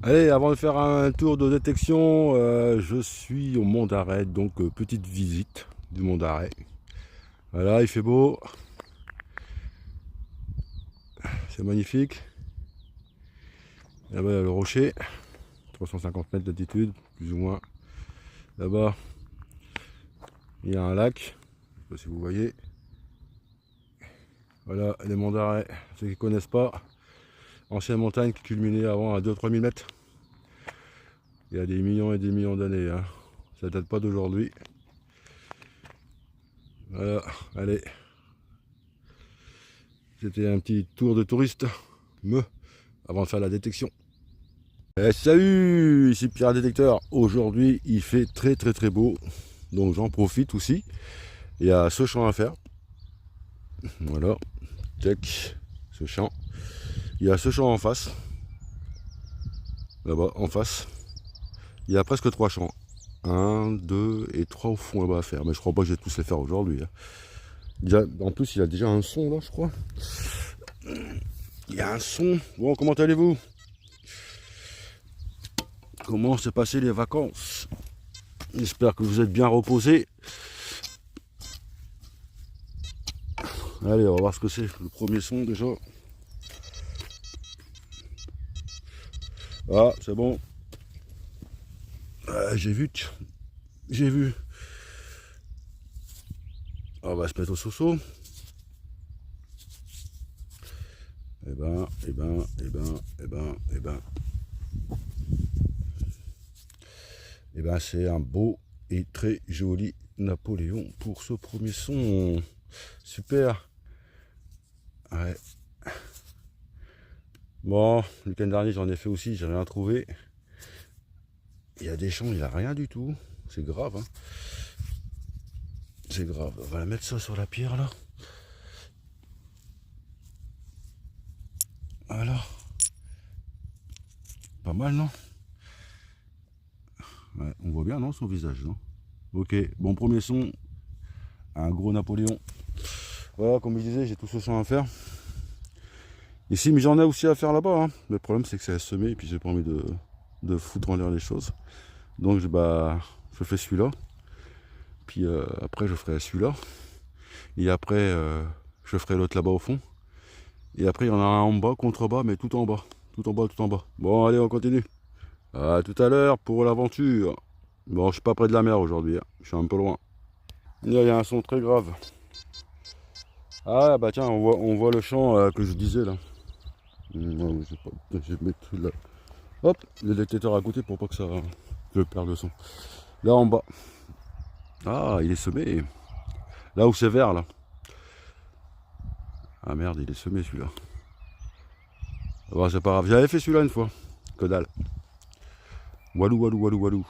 Allez, avant de faire un tour de détection, je suis au Mont d'Arrêt, donc petite visite du Mont d'Arrêt. Voilà, il fait beau, c'est magnifique. Là-bas, il y a le rocher, 350 mètres d'altitude, plus ou moins. Là-bas, il y a un lac, je sais pas si vous voyez. Voilà, les Monts d'Arrêt, ceux qui ne connaissent pas, ancienne montagne qui culminait avant à 2-3 000 mètres. Il y a des millions et des millions d'années, hein. Ça date pas d'aujourd'hui. Voilà, allez. C'était un petit tour de touriste, avant de faire la détection. Salut, ici Pierre Détecteur. Aujourd'hui, il fait très beau, donc j'en profite aussi. Il y a ce champ à faire. Voilà, check, ce champ. Il y a ce champ en face. Là-bas, en face. Il y a presque 3 champs. 1, 2 et 3 au fond là-bas à faire. Mais je crois pas que je vais tous les faire aujourd'hui. Déjà, en plus, il y a déjà un son là, je crois. Il y a un son. Bon, comment allez-vous? Comment s'est passé les vacances? J'espère que vous êtes bien reposés. Allez, on va voir ce que c'est. Le premier son déjà. Ah, c'est bon. J'ai vu. J'ai vu. On va se mettre au soso. Eh ben. Eh ben, c'est un beau et très joli Napoléon pour ce premier son. Super. Ouais. Bon, le week-end dernier j'en ai fait aussi, j'ai rien trouvé. Il y a des champs, il n'y a rien du tout. C'est grave, hein. C'est grave. On va mettre ça sur la pierre là. Voilà. Pas mal, non? Ouais, on voit bien, non, son visage, non? Ok, bon premier son. Un gros Napoléon. Voilà, comme je disais, j'ai tout ce champ à faire. Ici, mais j'en ai aussi à faire là-bas, hein. Le problème, c'est que c'est semé et puis j'ai pas envie de foutre en l'air les choses. Donc, je fais celui-là. Puis après, je ferai celui-là. Et après, je ferai l'autre là-bas au fond. Et après, il y en a un en bas, contrebas, mais tout en bas. Tout en bas, tout en bas. Bon, allez, on continue. À tout à l'heure pour l'aventure. Bon, je suis pas près de la mer aujourd'hui, hein. Je suis un peu loin. Là, il y a un son très grave. Ah, bah tiens, on voit le champ que je disais là. Non, je vais mettre là. Hop, le détecteur à côté pour pas que je perde le son. Là en bas. Ah, il est semé. Là où c'est vert là. Ah merde, il est semé celui-là. Bon, c'est pas grave, j'avais fait celui-là une fois. Que dalle. Walou.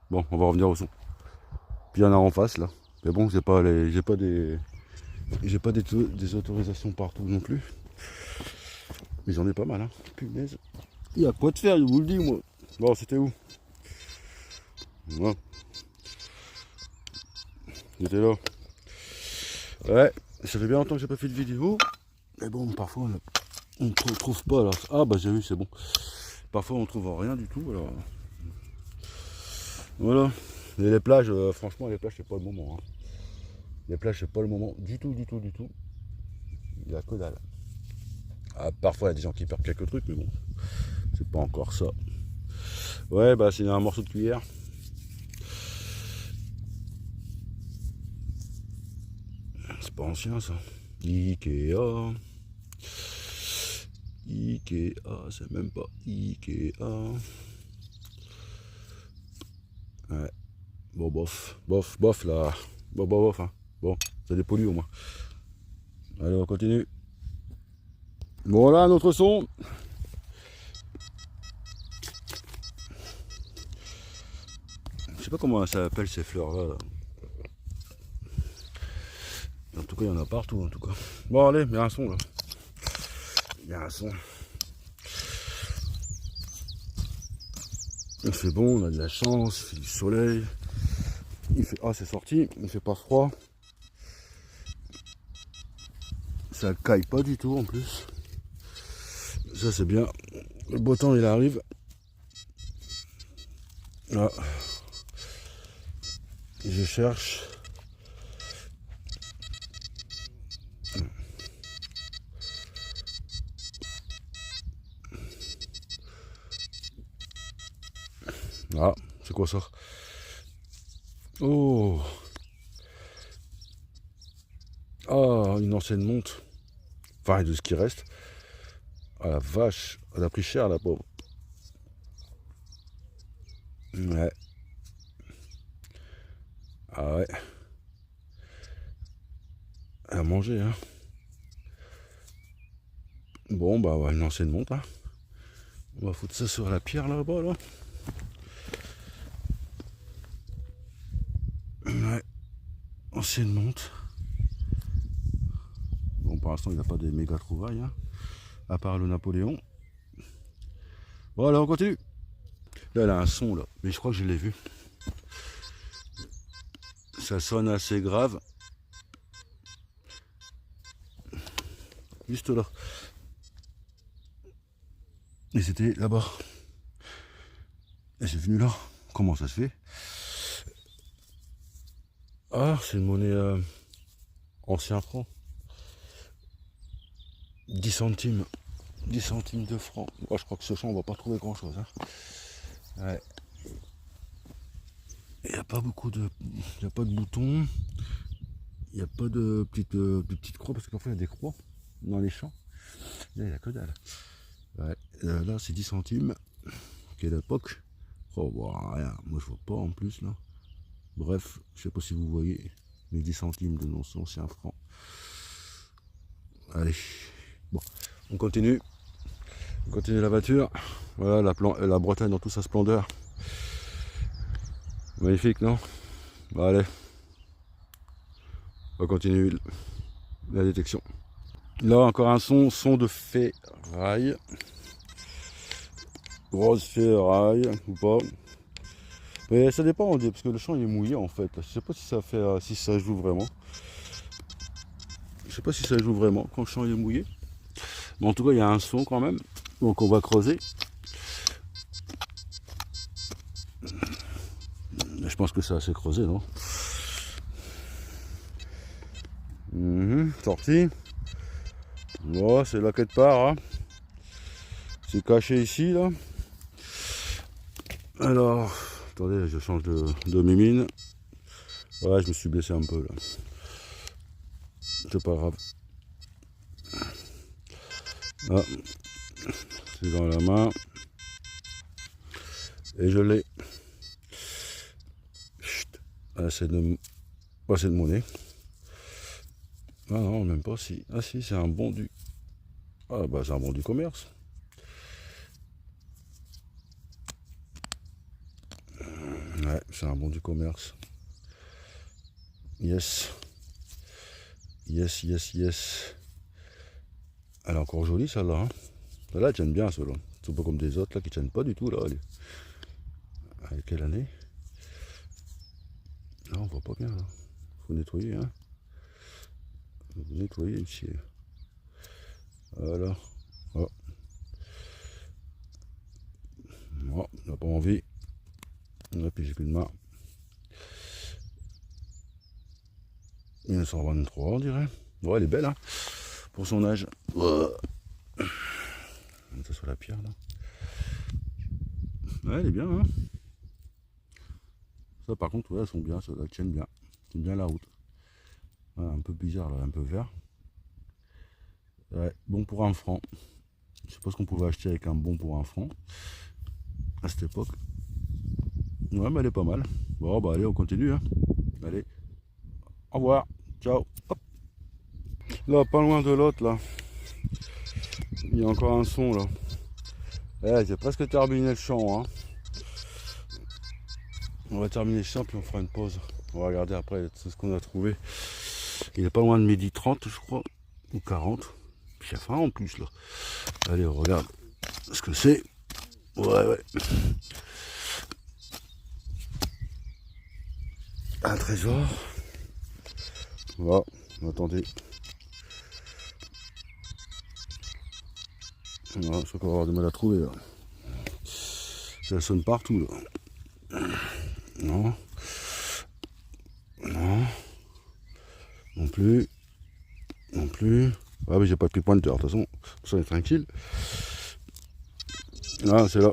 Bon, on va revenir au son. Puis il y en a en face là. Mais bon, j'ai pas des autorisations partout non plus. Mais j'en ai pas mal, hein. Punaise. Il y a quoi de faire, je vous le dis moi. Bon, c'était où? Ouais. J'étais là. Ouais, ça fait bien longtemps que j'ai pas fait de vidéo. Mais bon, parfois on ne trouve pas là. Ah bah j'ai vu, c'est bon. Parfois on trouve rien du tout. Alors voilà. Et les plages, franchement, les plages c'est pas le moment, hein. Les plages c'est pas le moment du tout. Il y a que dalle. Ah, parfois il y a des gens qui perdent quelques trucs, mais bon, c'est pas encore ça. Ouais, bah c'est un morceau de cuillère. C'est pas ancien ça. Ikea, c'est même pas Ikea. Ouais. Bon, bof là. Bof, hein. Bon, ça dépollue au moins. Allez, on continue. Bon, là, notre son. Je sais pas comment ça s'appelle ces fleurs là. En tout cas, il y en a partout en tout cas. Bon, allez, il y a un son là. Il y a un son. Il fait bon, on a de la chance, il fait du soleil. Ah, c'est sorti, il fait pas froid. Ça caille pas du tout en plus. Ça c'est bien. Le beau temps il arrive. Ah. Je cherche. Ah, c'est quoi ça? Oh! Ah, une ancienne montre. Enfin, de ce qui reste. Ah la vache, elle a pris cher la pauvre. Ouais. Ah ouais. Elle a mangé, hein. Bon, bah, ouais, une ancienne montre, hein. On va foutre ça sur la pierre là-bas, là. Ouais. Ancienne montre. Bon, pour l'instant, il n'y a pas des méga trouvailles, hein. À part le Napoléon. Bon, allez, on continue. Là, elle a un son, là. Mais je crois que je l'ai vu. Ça sonne assez grave. Juste là. Et c'était là-bas. Et c'est venu là. Comment ça se fait? Ah, c'est une monnaie ancien franc. 10 centimes. 10 centimes de francs. Oh, je crois que ce champ, on va pas trouver grand chose. Hein. Ouais. Il n'y a pas beaucoup de. Il n'y a pas de boutons. Il n'y a pas de petites croix, parce qu'en fait, il y a des croix dans les champs. Là, il n'y a que dalle. Ouais. Là, c'est 10 centimes. Quelle époque? Oh, bah, rien. Moi, je vois pas en plus, là. Bref, je sais pas si vous voyez les 10 centimes de nos anciens francs. Allez. Bon, on continue. On continue la voiture. Voilà la Bretagne dans toute sa splendeur. Magnifique, non? Bah, allez. On continue la détection. Là, encore un son de ferraille. Grosse ferraille ou pas. Mais ça dépend, on dit, parce que le champ il est mouillé en fait. Je sais pas si ça fait, si ça joue vraiment. Je sais pas si ça joue vraiment quand le champ il est mouillé. Mais en tout cas, il y a un son quand même. Donc on va creuser. Je pense que c'est assez creusé, non? Sorti. Voilà, c'est là quelque part. Hein. C'est caché ici, là. Alors, attendez, je change de mimine. Ouais, je me suis blessé un peu, là. C'est pas grave. Ah, c'est dans la main. Et je l'ai. Ah, c'est de monnaie. Ah non, même pas si. Ah si, c'est un bon du. Ah bah c'est un bon du commerce. Ouais, c'est un bon du commerce. Yes. Yes, yes, yes. Elle est encore jolie celle-là. Hein. Celle-là, elle tient bien celle-là. C'est pas comme des autres là qui tiennent pas du tout là. Elle est quelle année? Là on voit pas bien là. Faut nettoyer hein. Faut nettoyer ici. Voilà. Oh. Non, on n'a pas envie. Et puis j'ai plus de main. 1923 on dirait. Ouais elle est belle hein. Pour son âge. Ça sur la pierre là. Ouais elle est bien hein. Ça par contre ouais elles sont bien, ça elles tiennent bien. Tiennent bien la route. Ouais, un peu bizarre là, un peu vert. Ouais, bon pour un franc. Je sais pas ce qu'on pouvait acheter avec un bon pour un franc à cette époque. Ouais mais elle est pas mal. Bon bah allez on continue hein. Allez. Au revoir. Ciao. Hop. Là pas loin de l'autre là. Il y a encore un son là. Eh, j'ai presque terminé le champ. Hein. On va terminer le champ puis on fera une pause. On va regarder après tout ce qu'on a trouvé. Il est pas loin de 12h30 je crois. Ou 40. Puis il y a faim en plus là. Allez on regarde ce que c'est. Ouais. Un trésor. Voilà. Attendez. Voilà, je crois qu'on va avoir du mal à trouver là. Ça sonne partout là. Non. Non. Non plus. Non plus. Ah mais j'ai pas de pied pointeur, de toute façon, ça est tranquille. Ah c'est là.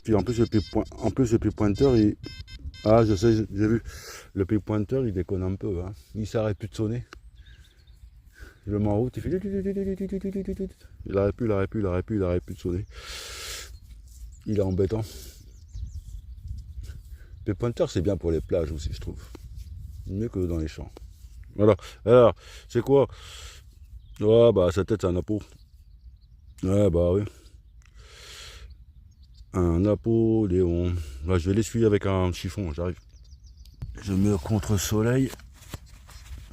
Puis en plus le pied pointeur, il... Ah je sais, j'ai vu. Le pied pointeur il déconne un peu, hein. Il s'arrête plus de sonner. Je le mets en route, il fait. Il arrête plus de sonner. Il est embêtant. Le pied pointeur c'est bien pour les plages aussi, je trouve. Mieux que dans les champs. Voilà. Alors, c'est quoi? Ouais, bah sa tête c'est un napo. Ouais, bah oui. Un Napoléon. Bah, je vais l'essuyer avec un chiffon, j'arrive. Je mets contre soleil.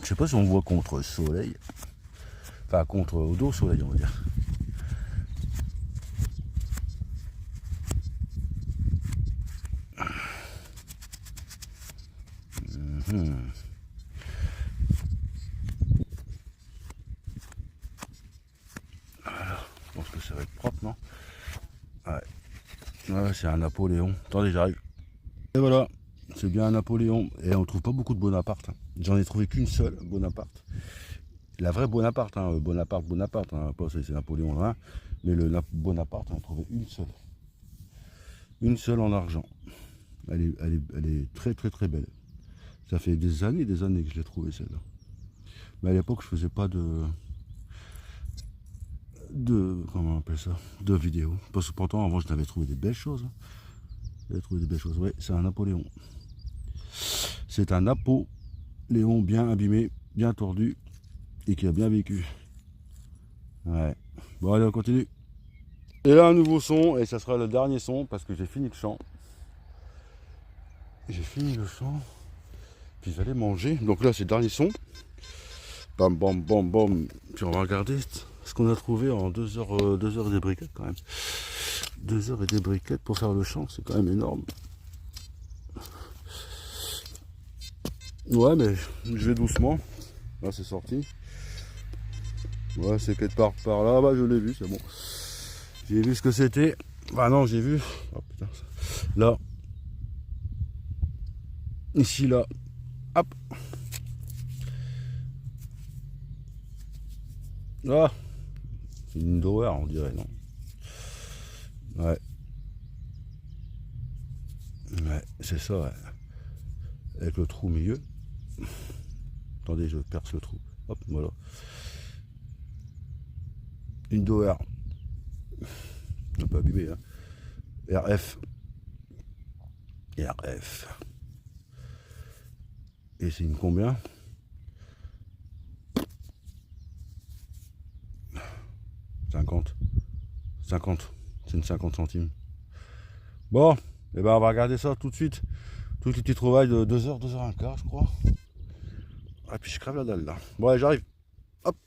Je sais pas si on voit contre soleil. Enfin, contre au dos soleil, on va dire. Alors, je pense que ça va être propre, non? Ouais. Ouais, c'est un Napoléon. Attendez, j'arrive. Et voilà, c'est bien un Napoléon. Et on trouve pas beaucoup de Bonaparte. Hein. J'en ai trouvé qu'une seule, Bonaparte. La vraie Bonaparte, hein. Bonaparte, hein. Pas c'est Napoléon là. Mais le Bonaparte, on a trouvé une seule. Une seule en argent. Elle est très très très belle. Ça fait des années que je l'ai trouvée celle-là. Mais à l'époque, je faisais pas de comment on appelle ça, de vidéos. Parce que pourtant avant je n'avais trouvé des belles choses. J'avais trouvé des belles choses. Ouais, c'est un Napoléon. C'est un Napoléon bien abîmé, bien tordu et qui a bien vécu. Ouais. Bon allez on continue. Et là un nouveau son et ça sera le dernier son parce que j'ai fini le chant. J'ai fini le chant. Puis j'allais manger. Donc là c'est le dernier son. Bam bam bam bam. Puis on va regarder ce qu'on a trouvé en 2 heures et des briquettes quand même. 2 heures et des briquettes pour faire le chant, c'est quand même énorme. Ouais mais je vais doucement. Là c'est sorti. Ouais c'est quelque part par là, bah je l'ai vu, c'est bon. J'ai vu ce que c'était. Bah non j'ai vu. Oh putain. Là. Ici là. Hop. Ah. C'est une Dower on dirait, non? Ouais. Ouais, c'est ça, ouais. Avec le trou au milieu. Attendez, je perce le trou. Hop, voilà. Une Dower. On pas abîmé, hein. RF. RF. Et c'est une combien? 50. 50. C'est une 50 centimes. Bon, et ben on va regarder ça tout de suite. Toutes les petites trouvailles de 2 heures, 2 heures un quart, je crois. Ah, puis je crève la dalle là. Bon, allez, j'arrive. Hop.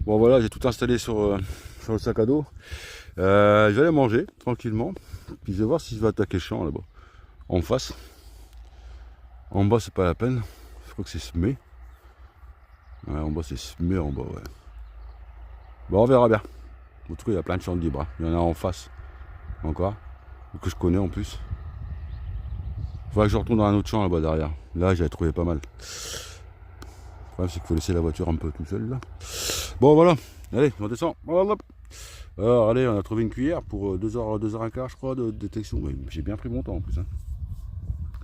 Bon, voilà, j'ai tout installé sur le sac à dos. Je vais aller manger tranquillement. Puis je vais voir si je vais attaquer le champ là-bas. En face. En bas, c'est pas la peine. Je crois que c'est semé. Ouais, en bas, c'est semé en bas, ouais. Bon, on verra bien. En tout cas, il y a plein de champs de libre. Il y en a en face. Encore. Que je connais en plus. Il faudrait que je retourne dans un autre champ là-bas derrière. Là, j'avais trouvé pas mal. Le problème, c'est qu'il faut laisser la voiture un peu tout seul là. Bon, voilà. Allez, on descend. Alors, allez, on a trouvé une cuillère pour 2 heures, 2 heures un quart, je crois, de détection. Ouais, j'ai bien pris mon temps en plus. Hein.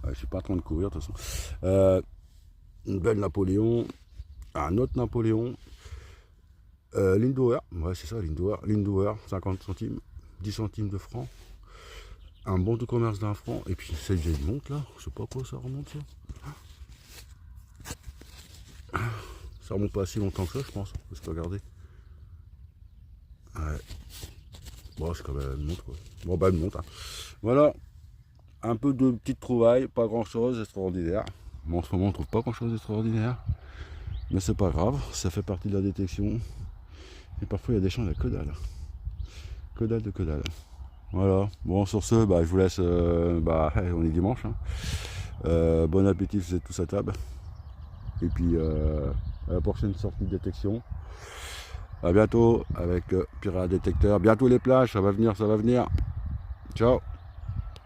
Ouais, je suis pas en train de courir de toute façon. Une belle Napoléon. Un autre Napoléon. Lindauer. Ouais, c'est ça, Lindauer. Lindauer, 50 centimes. 10 centimes de francs. Un bon de commerce d'un franc. Et puis cette vieille montre là. Je sais pas quoi ça remonte ça. Ça remonte pas si longtemps que ça, je pense. Parce que regardez. Ouais. Bon, c'est quand même une montre quoi. Bon, bah une montre. Hein. Voilà. Un peu de petites trouvailles. Pas grand chose d'extraordinaire. Mais en ce moment, on trouve pas grand chose d'extraordinaire. Mais c'est pas grave. Ça fait partie de la détection. Et parfois, il y a des champs, il y a que dalle. Que dalle de que dalle. Voilà. Bon, sur ce, bah, je vous laisse. On est dimanche. Hein. Bon appétit, vous êtes tous à table. Et puis, à la prochaine sortie de détection. À bientôt avec Pirate Détecteur. Bientôt les plages, ça va venir, ça va venir. Ciao.